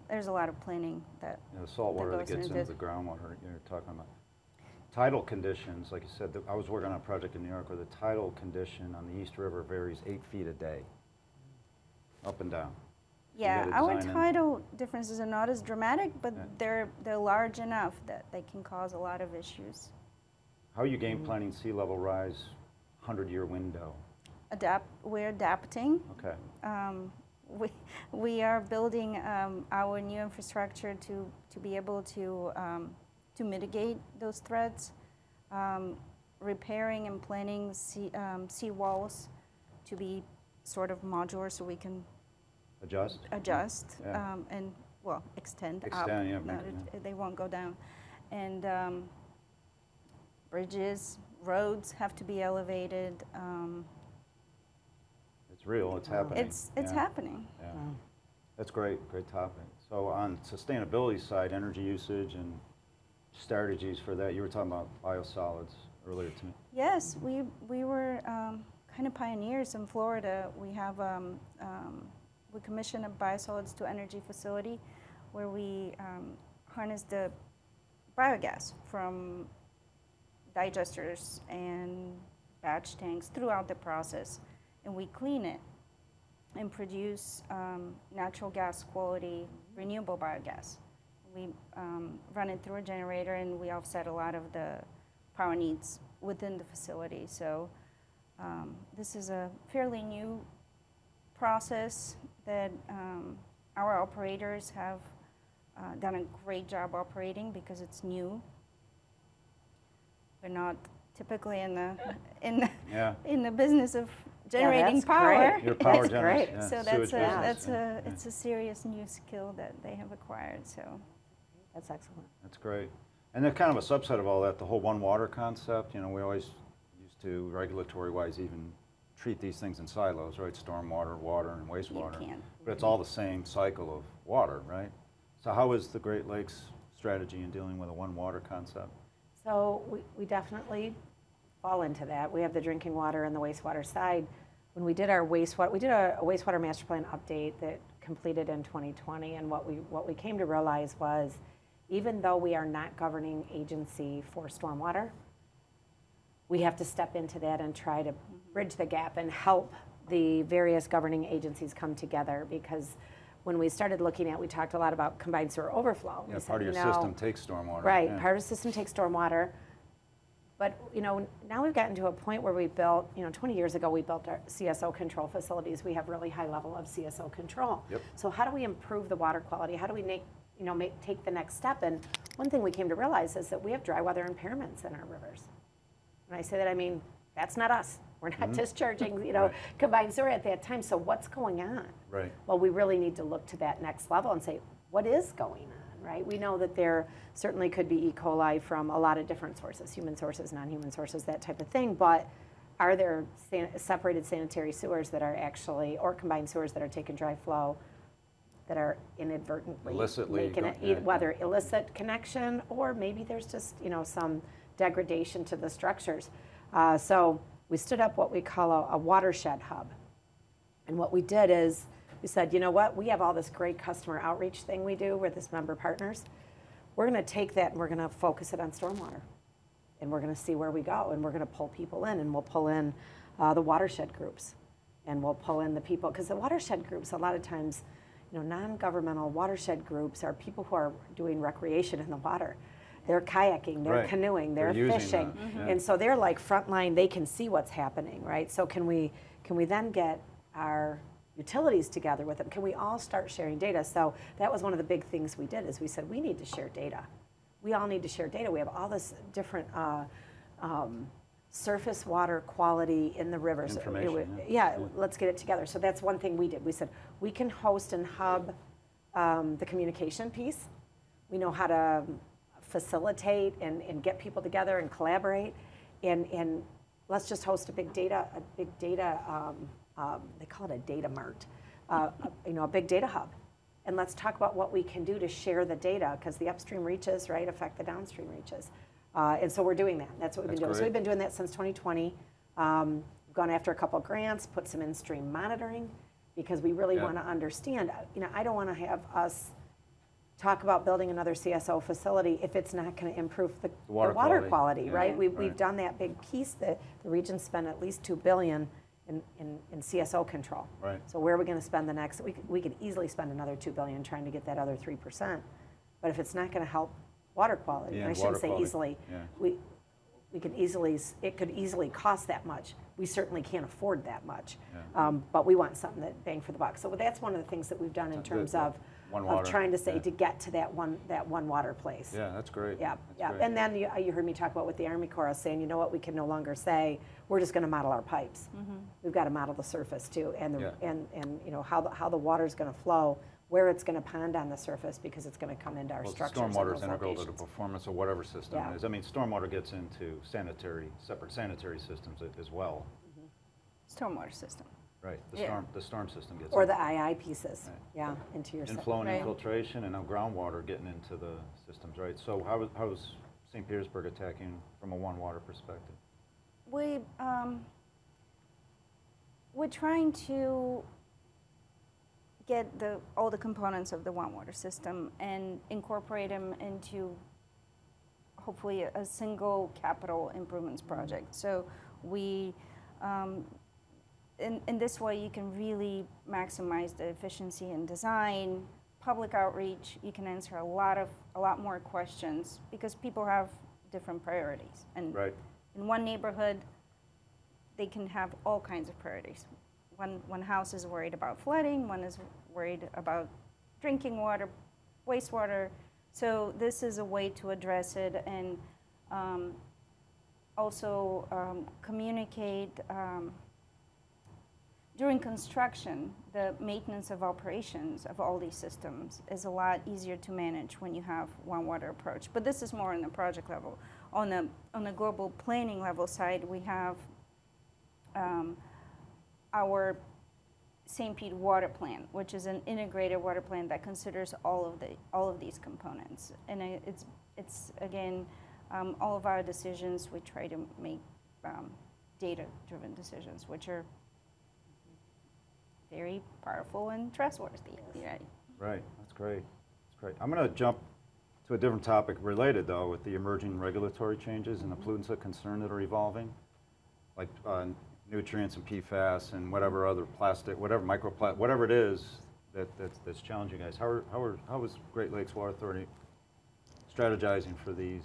There's a lot of planning that The salt water that gets into the groundwater you're talking about. Tidal conditions, like you said, I was working on a project in New York where the tidal condition on the East River varies 8 feet a day, up and down. Yeah, gotta our design in. tidal differences are not as dramatic, but they're large enough that they can cause a lot of issues. How are you game planning sea level rise 100-year window? We're adapting. Okay. We are building our new infrastructure to be able to mitigate those threats, repairing and planning sea walls to be sort of modular so we can Adjust? adjust and, well, extend up. Extend, yeah, Not- yeah. They won't go down. And bridges, roads have to be elevated. It's real, it's happening. It's Yeah. happening. Yeah. That's great topic. So on sustainability side, energy usage and strategies for that, you were talking about biosolids earlier too. Yes, we were kind of pioneers in Florida. We have we commissioned a biosolids to energy facility where we harness the biogas from digesters and batch tanks throughout the process, and we clean it and produce natural gas quality renewable biogas. We run it through a generator, and we offset a lot of the power needs within the facility. So this is a fairly new process that our operators have done a great job operating because it's new. We're not typically in the Yeah. in the business of generating that's power. great. Your power That's generation. great. Yeah, So sewage that's business, it's a serious new skill that they have acquired. So That's excellent. That's great. And then kind of a subset of all that, the whole one water concept, you know, we always used to, regulatory-wise, even treat these things in silos, right? Stormwater, water, and wastewater. can. But it's all the same cycle of water, right? So how is the Great Lakes strategy in dealing with a one water concept? So we definitely fall into that. We have the drinking water and the wastewater side. When we did our wastewater, we did a wastewater master plan update that completed in 2020, and what we came to realize was, even though we are not governing agency for stormwater, we have to step into that and try to bridge the gap and help the various governing agencies come together. Because when we started looking at, we talked a lot about combined sewer overflow. Yeah, We said, part of your you know, system takes stormwater. right, Yeah. part of the system takes stormwater. But you know, now we've gotten to a point where we built, 20 years ago we built our CSO control facilities. We have really high level of CSO control. Yep. So how do we improve the water quality? How do we take the next step? And one thing we came to realize is that we have dry weather impairments in our rivers. When I say that, I mean, that's not us. We're not discharging, Right. combined sewer at that time. So what's going on? Right. Well, we really need to look to that next level and say, what is going on, right? We know that there certainly could be E. coli from a lot of different sources, human sources, non-human sources, that type of thing, but are there separated sanitary sewers that are actually, or combined sewers that are taking dry flow, that are inadvertently Illicitly making going- it, yeah, whether illicit connection, or maybe there's just, some degradation to the structures. So we stood up what we call a watershed hub. And what we did is we said, you know what, we have all this great customer outreach thing we do with this member partners. We're going to take that and we're going to focus it on stormwater. And we're going to see where we go, and we're going to pull people in, and we'll pull in the watershed groups, and we'll pull in the people, because the watershed groups, a lot of times, non-governmental watershed groups are people who are doing recreation in the water. They're kayaking, they're Right. canoeing, they're using fishing, that, and so they're like frontline. They can see what's happening, right? So can we then get our utilities together with them? Can we all start sharing data? So that was one of the big things we did, is we said we need to share data. We all need to share data. We have all this different surface water quality in the rivers. Information, Let's get it together. So that's one thing we did. We said we can host and hub the communication piece. We know how to facilitate and get people together and collaborate, and let's just host a big data. They call it a data mart. A big data hub. And let's talk about what we can do to share the data, because the upstream reaches, right, affect the downstream reaches. And so we're doing that. That's what we've been doing. So great. we've been doing that since 2020. We've gone after a couple of grants, put some in-stream monitoring, because we really want to understand. I don't want to have us talk about building another CSO facility if it's not going to improve the water quality, Yeah, right? We've right. done that big piece. That the region spent at least $2 billion in CSO control. Right. So where are we going to spend the next? We could easily spend another $2 billion trying to get that other 3%. But if it's not going to help water quality, Yeah, and I shouldn't water say quality. easily, Yeah. it could easily cost that much. We certainly can't afford that much. Yeah. But we want something that bang for the buck. So that's one of the things that we've done in terms of one water, trying to say yeah. to get to that one water place. Yeah, that's great. Yeah, That's yeah. great. And then you heard me talk about with the Army Corps saying, you know what, we can no longer say we're just going to model our pipes. We've got to model the surface too, and how the water is going to flow, where it's going to pond on the surface, because it's going to come into our structures. and Stormwater is those integral to the locations. performance of whatever system Yeah. it is. I mean, stormwater gets into separate sanitary systems as well. stormwater system. Right. Yeah. The storm system gets Or in. the II pieces, Right. yeah, into your Inflow and Right. infiltration, and now groundwater getting into the systems, right? So how is St. Petersburg attacking from a one water perspective? We're trying to get all the components of the one water system and incorporate them into hopefully a single capital improvements project. So we, in this way, you can really maximize the efficiency in design, public outreach. You can answer a lot more questions, because people have different priorities. And Right. in one neighborhood, they can have all kinds of priorities. One house is worried about flooding, one is worried about drinking water, wastewater. So this is a way to address it, and also communicate during construction, the maintenance of operations of all these systems is a lot easier to manage when you have one water approach. But this is more on the project level. On the global planning level side, we have our St. Pete water plan, which is an integrated water plan that considers all of these components. And it's again, all of our decisions, we try to make data-driven decisions, which are very powerful and trustworthy. Right. Right, that's great. That's great. I'm going to jump to a different topic related, though, with the emerging regulatory changes and the pollutants of concern that are evolving, like nutrients and PFAS and whatever other plastic, whatever microplastic, whatever it is that's challenging guys. How is Great Lakes Water Authority strategizing for these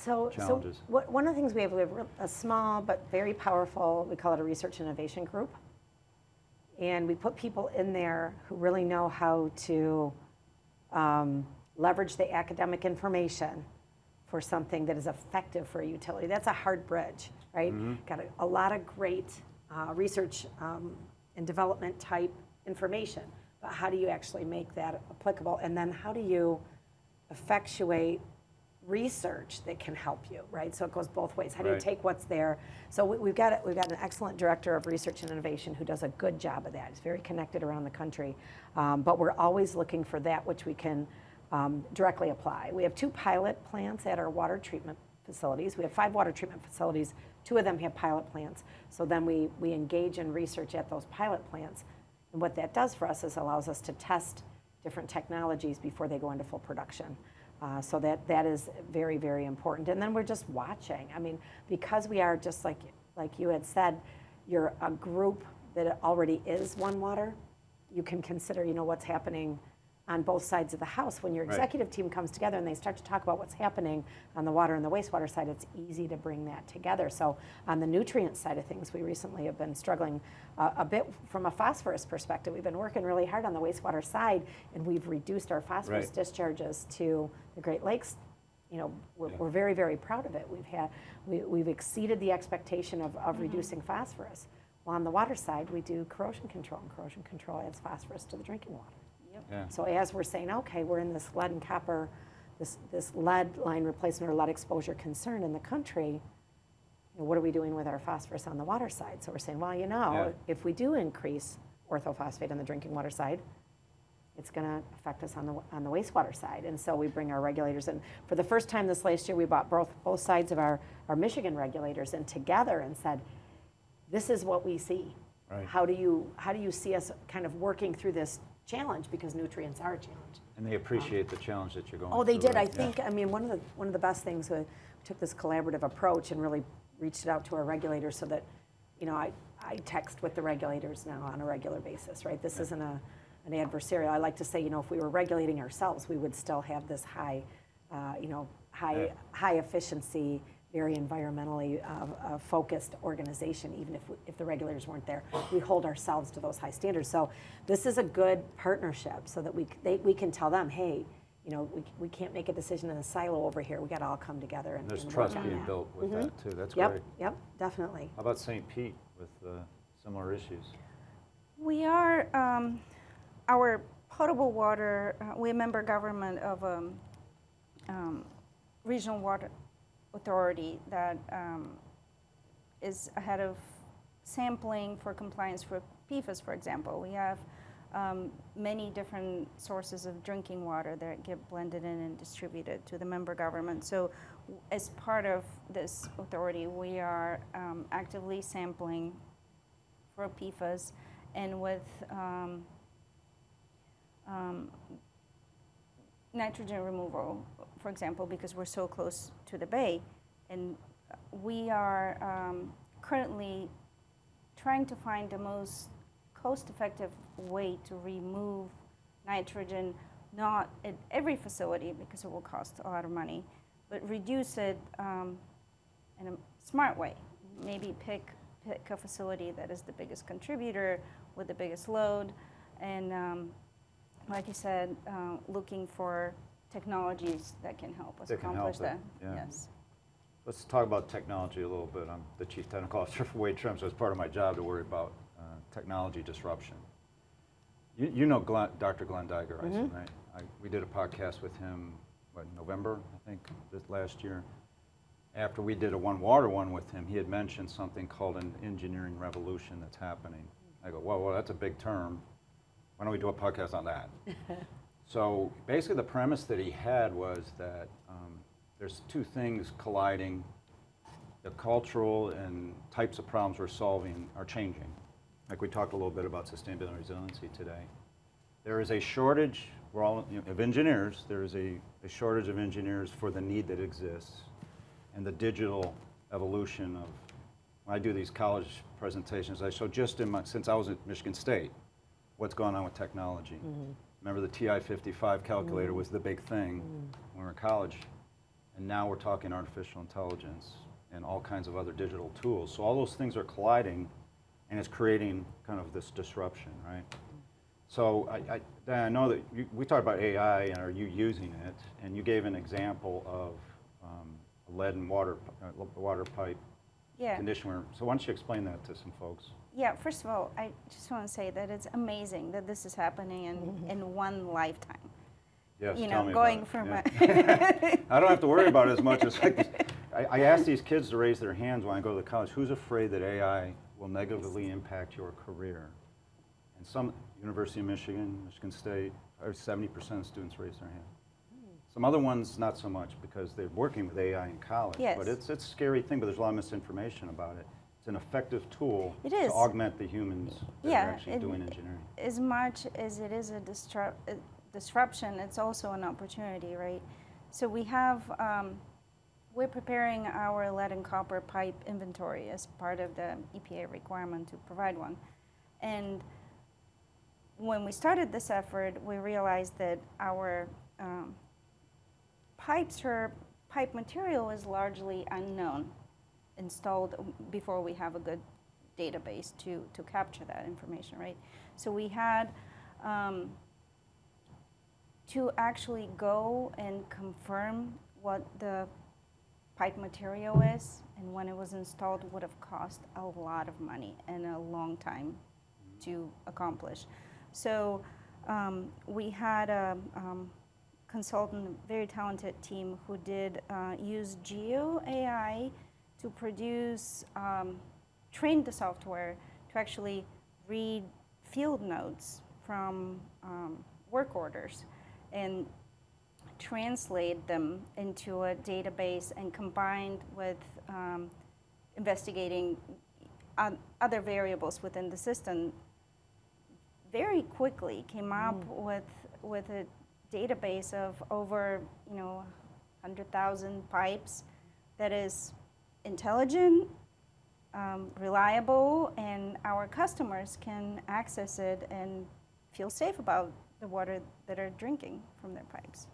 challenges? So one of the things we have a small but very powerful, we call it a research innovation group. And we put people in there who really know how to leverage the academic information for something that is effective for a utility. That's a hard bridge, right? Got a lot of great research and development type information, but how do you actually make that applicable? And then how do you effectuate research that can help you, right? So it goes both ways. How do you take what's there? So we've got an excellent director of research and innovation who does a good job of that. He's very connected around the country, but we're always looking for that which we can directly apply. We have 2 pilot plants at our water treatment facilities. We have 5 water treatment facilities. 2 of them have pilot plants. So then we engage in research at those pilot plants. And what that does for us is allows us to test different technologies before they go into full production. So that is very, very important. And then we're just watching. I mean, because we are just like you had said, you're a group that already is One Water, you can consider, what's happening on both sides of the house. When your executive team comes together and they start to talk about what's happening on the water and the wastewater side, it's easy to bring that together. So on the nutrient side of things, we recently have been struggling a bit from a phosphorus perspective. We've been working really hard on the wastewater side, and we've reduced our phosphorus discharges to the Great Lakes. We're very, very proud of it. We've exceeded the expectation of reducing phosphorus. Well, on the water side, we do corrosion control, and corrosion control adds phosphorus to the drinking water. Yeah. So as we're saying, okay, we're in this lead and copper, this lead line replacement or lead exposure concern in the country, what are we doing with our phosphorus on the water side? So we're saying, well, if we do increase orthophosphate on the drinking water side, it's going to affect us on the wastewater side. And so we bring our regulators in. For the first time this last year, we brought both sides of our Michigan regulators in together and said, this is what we see. Right. How do you see us kind of working through this challenge, because nutrients are a challenge. And they appreciate the challenge that you're going through. Oh, they did. Right? I think, one of the best things, we took this collaborative approach and really reached it out to our regulators so that, I text with the regulators now on a regular basis, right? This isn't an adversarial. I like to say, if we were regulating ourselves, we would still have this high efficiency, very environmentally focused organization, even if the regulators weren't there. We hold ourselves to those high standards. So this is a good partnership so that we can tell them, hey, we can't make a decision in a silo over here. We got to all come together. And there's and trust work on being that. built with that too. That's Yep, great. Yep, definitely. How about St. Pete with similar issues? We are, our potable water, we're a member government of regional water authority that is ahead of sampling for compliance for PFAS, for example. We have many different sources of drinking water that get blended in and distributed to the member government. So as part of this authority, we are actively sampling for PFAS, and with nitrogen removal, for example, because we're so close to the bay. And we are currently trying to find the most cost-effective way to remove nitrogen, not at every facility because it will cost a lot of money, but reduce it in a smart way. Maybe pick a facility that is the biggest contributor with the biggest load, and like you said, looking for technologies that can help us accomplish that. Yeah. Yes. Let's talk about technology a little bit. I'm the Chief Technical Officer for Wade Trim, so it's part of my job to worry about technology disruption. You know Dr. Glenn Diger, right? We did a podcast with him, November, I think, this last year. After we did a One Water one with him, he had mentioned something called an engineering revolution that's happening. I go, well, that's a big term. Why don't we do a podcast on that? So basically the premise that he had was that there's two things colliding. The cultural and types of problems we're solving are changing. Like we talked a little bit about sustainability and resiliency today. There is a shortage of engineers. There is a shortage of engineers for the need that exists. And the digital evolution of, when I do these college presentations, I show just since I was at Michigan State, what's going on with technology. Remember the TI-55 calculator was the big thing when we were in college. And now we're talking artificial intelligence and all kinds of other digital tools. So all those things are colliding, and it's creating kind of this disruption, right? So I know that we talked about AI, and are you using it? And you gave an example of a lead and water pipe conditioner. So why don't you explain that to some folks? Yeah, first of all, I just want to say that it's amazing that this is happening in one lifetime. Yes, you tell know, me going about from it. I don't have to worry about it as much as I ask these kids to raise their hands when I go to college. Who's afraid that AI will negatively impact your career? And some, University of Michigan, Michigan State, 70% of students raise their hand. Some other ones, not so much, because they're working with AI in college. Yes. But it's a scary thing, but there's a lot of misinformation about it. It's an effective tool It to is. augment the humans that are actually doing engineering. As much as it is a disruption, it's also an opportunity, right? So we have, we're preparing our lead and copper pipe inventory as part of the EPA requirement to provide one. And when we started this effort, we realized that our pipe material is largely unknown, installed before we have a good database to capture that information, right? So we had to actually go and confirm what the pipe material is, and when it was installed would have cost a lot of money and a long time to accomplish. So we had a consultant, very talented team who did use GLWA to produce, train the software to actually read field notes from work orders and translate them into a database, and combined with investigating other variables within the system, very quickly came up with a database of over 100,000 pipes that is intelligent, reliable, and our customers can access it and feel safe about the water that are drinking from their pipes.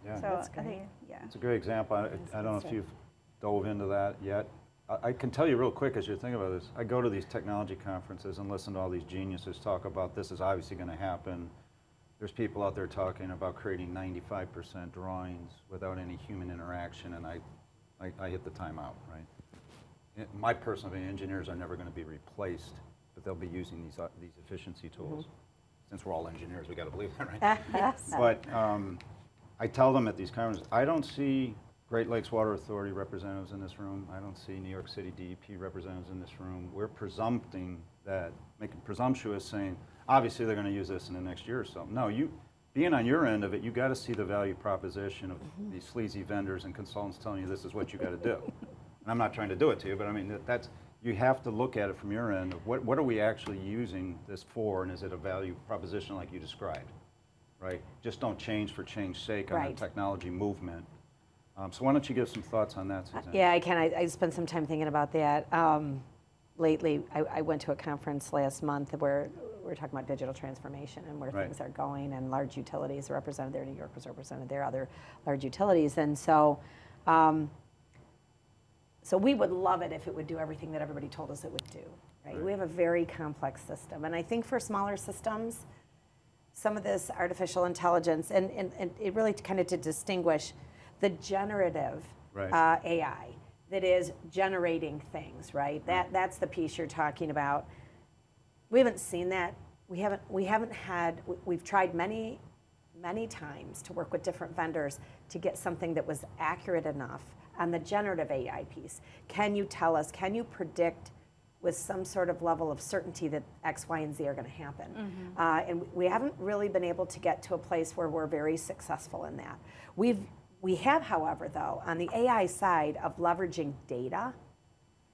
Yeah. So That's I think, It's a great example. I don't know if you've dove into that yet. I can tell you real quick as you're thinking about this, I go to these technology conferences and listen to all these geniuses talk about this is obviously going to happen. There's people out there talking about creating 95% drawings without any human interaction, and I hit the timeout, right? My personal opinion, engineers are never going to be replaced, but they'll be using these efficiency tools. Since we're all engineers, we got to believe that, right? Yes. But I tell them at these conferences, I don't see Great Lakes Water Authority representatives in this room. I don't see New York City DEP representatives in this room. We're presumpting that, making presumptuous, saying, obviously they're going to use this in the next year or so. No, being on your end of it, you got to see the value proposition of these sleazy vendors and consultants telling you this is what you got to do. And I'm not trying to do it to you, but I mean, you have to look at it from your end of what are we actually using this for, and is it a value proposition like you described, right? Just don't change for change's sake on the technology movement. So why don't you give some thoughts on that, Suzanne? Yeah, I can. I spent some time thinking about that. Lately, I went to a conference last month where we were talking about digital transformation and where things are going, and large utilities are represented there. New York was represented there, other large utilities. And so, so we would love it if it would do everything that everybody told us it would do. Right? We have a very complex system. And I think for smaller systems, some of this artificial intelligence, and it really kind of to distinguish the generative AI that is generating things, right? That's the piece you're talking about. We haven't seen that. We've tried many times to work with different vendors to get something that was accurate enough on the generative AI piece. Can you tell us, can you predict with some sort of level of certainty that X, Y, and Z are going to happen? And we haven't really been able to get to a place where we're very successful in that. We have, however, though, on the AI side of leveraging data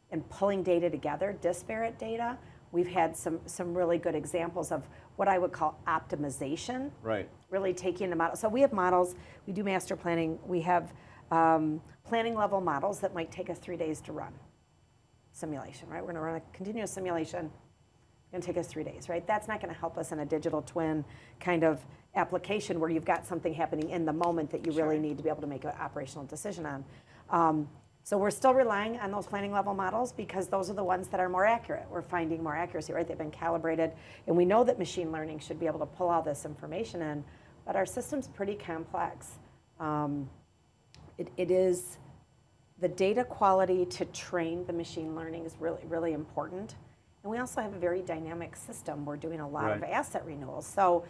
and pulling data together, disparate data, we've had some really good examples of what I would call optimization. Right. Really taking the model. So we have models, we do master planning, we have planning level models that might take us 3 days to run. Simulation, right? We're going to run a continuous simulation. It's going to take us 3 days, right? That's not going to help us in a digital twin kind of application where you've got something happening in the moment that you really need to be able to make an operational decision on. So we're still relying on those planning level models because those are the ones that are more accurate. We're finding more accuracy, right? They've been calibrated, and we know that machine learning should be able to pull all this information in, but our system's pretty complex. It is, the data quality to train the machine learning is really, really important. And we also have a very dynamic system. We're doing a lot of asset renewals. So,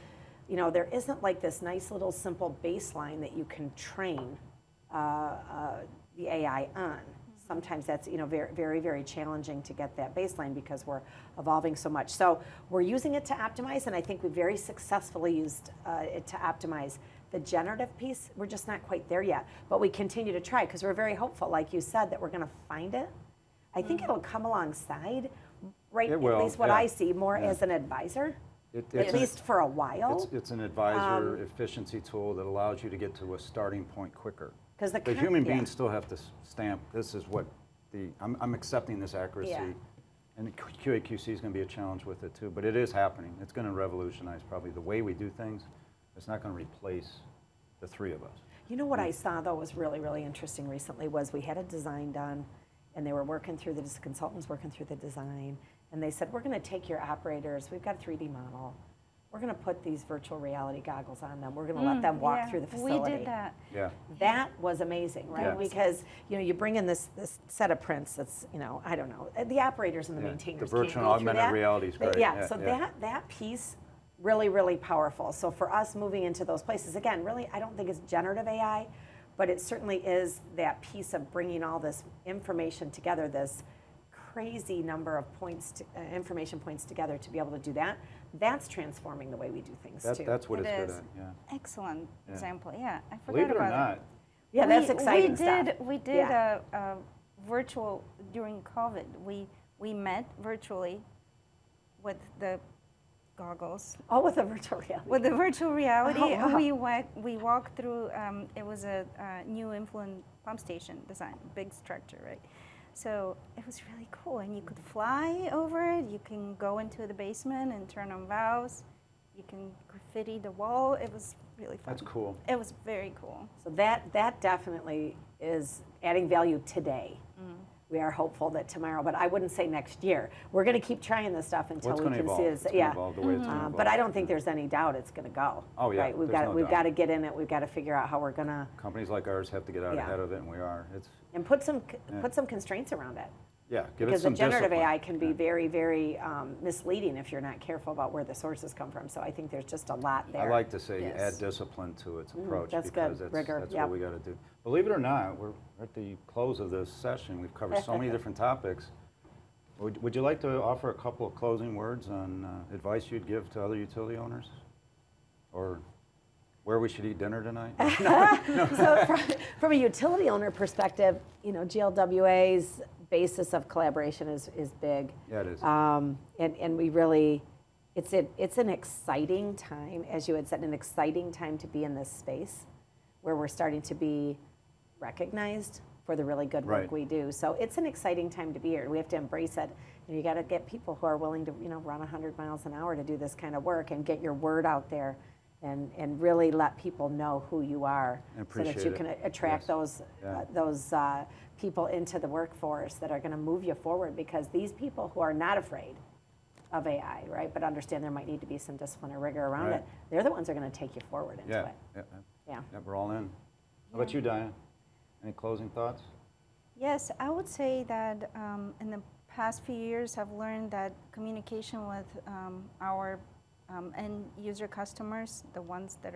you know, there isn't like this nice little simple baseline that you can train the AI on. Sometimes that's, you know, very, very, very challenging to get that baseline because we're evolving so much. So we're using it to optimize, and I think we very successfully used it to optimize the generative piece. We're just not quite there yet, but we continue to try because we're very hopeful, like you said, that we're going to find it. I think it'll come alongside, right? It will, at least what I see, more as an advisor. At least for a while. It's an advisor efficiency tool that allows you to get to a starting point quicker. Because the human beings still have to stamp, this is what I'm accepting this accuracy. Yeah. And QA/QC is going to be a challenge with it too, but it is happening. It's going to revolutionize probably the way we do things. It's not going to replace the three of us. You know what I saw though was really, really interesting recently was we had a design done and they were working through the consultants working through the design, and they said, we're going to take your operators, we've got a 3D model, we're going to put these virtual reality goggles on them, we're going to let them walk through the facility. We did that. Yeah. That was amazing, right? Yeah. Because, you know, you bring in this set of prints that's, you know, I don't know, the operators and the maintainers The virtual can't go through augmented that. reality is great. Yeah, so that piece, really, really powerful. So for us moving into those places, again, really, I don't think it's generative AI, but it certainly is that piece of bringing all this information together, this crazy number of points, information points together to be able to do that. That's transforming the way we do things too. That's what It it's is. good at, yeah. Excellent example. Yeah, I forgot Believe it or about not, it. Yeah, that's exciting stuff. We did a virtual during COVID. We met virtually with the goggles. Oh, with the virtual reality. With the virtual reality, Oh, wow. we walked through. It was a new influent pump station design, big structure, right? So it was really cool, and you could fly over it. You can go into the basement and turn on valves. You can graffiti the wall. It was really fun. that's cool. It was very cool. So that definitely is adding value today. We are hopeful that tomorrow, but I wouldn't say next year. We're going to keep trying this stuff until Well, we can see it's this. gonna evolve the way it's gonna But I evolve. don't think there's any doubt it's going to go. Oh, yeah, Right? We've there's got no we've doubt. got to get in it. We've got to figure out how we're going to Companies like ours have to get out Yeah. ahead of it, and we are. It's and put some constraints around it. Yeah, give Because it some the generative discipline. AI can be very, very misleading if you're not careful about where the sources come from. So I think there's just a lot there. I like to say Yes. add discipline to its approach that's because good. Rigor, that's yep. what we got to do. Believe it or not, we're at the close of this session. We've covered so many different topics. Would you like to offer a couple of closing words on advice you'd give to other utility owners? Or where we should eat dinner tonight? So from a utility owner perspective, you know, GLWA's basis of collaboration is big. Yeah, it is. And we really, it's an exciting time, as you had said, an exciting time to be in this space where we're starting to be recognized for the really good work Right. we do. So it's an exciting time to be here. We have to embrace it. And you got to get people who are willing to, you know, run 100 miles an hour to do this kind of work and get your word out there and really let people know who you are so that you Appreciate can it. attract Yes. those people into the workforce that are going to move you forward, because these people who are not afraid of AI, right, but understand there might need to be some discipline or rigor around Right. it, they're the ones that are going to take you forward into Yeah, it. Yeah. we're all in. How about you, Diane? Any closing thoughts? Yes, I would say that in the past few years, I've learned that communication with our end user customers, the ones that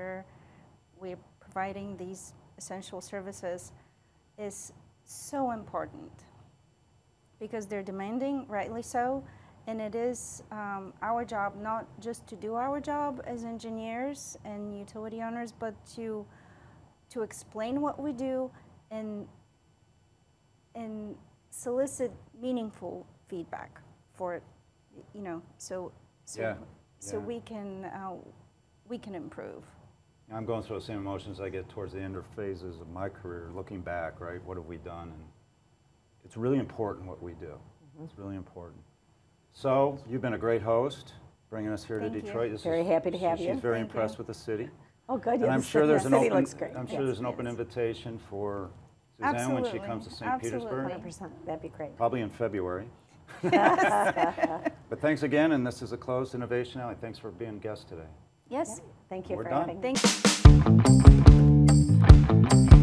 we're providing these essential services, is so important because they're demanding, rightly so, and it is our job not just to do our job as engineers and utility owners, but to explain what we do and solicit meaningful feedback for, so we can improve. I'm going through the same emotions I get towards the end of phases of my career, looking back, right? What have we done? And it's really important what we do. It's really important. So you've been a great host, bringing us here Thank to you. Detroit. Very happy to have you. She's very Thank impressed you. with the city. Oh, good. And Yeah, I'm the sure there's an city open. looks great. I'm sure Yes. there's an open Yes. invitation for Suzanne when she Absolutely. comes to St. Absolutely. Petersburg, 100%. That'd be great. probably in February. But thanks again, and this is a closed Innovation Alley. Thanks for being a guest today. Yes, Thank you We're for done. having me. thank you.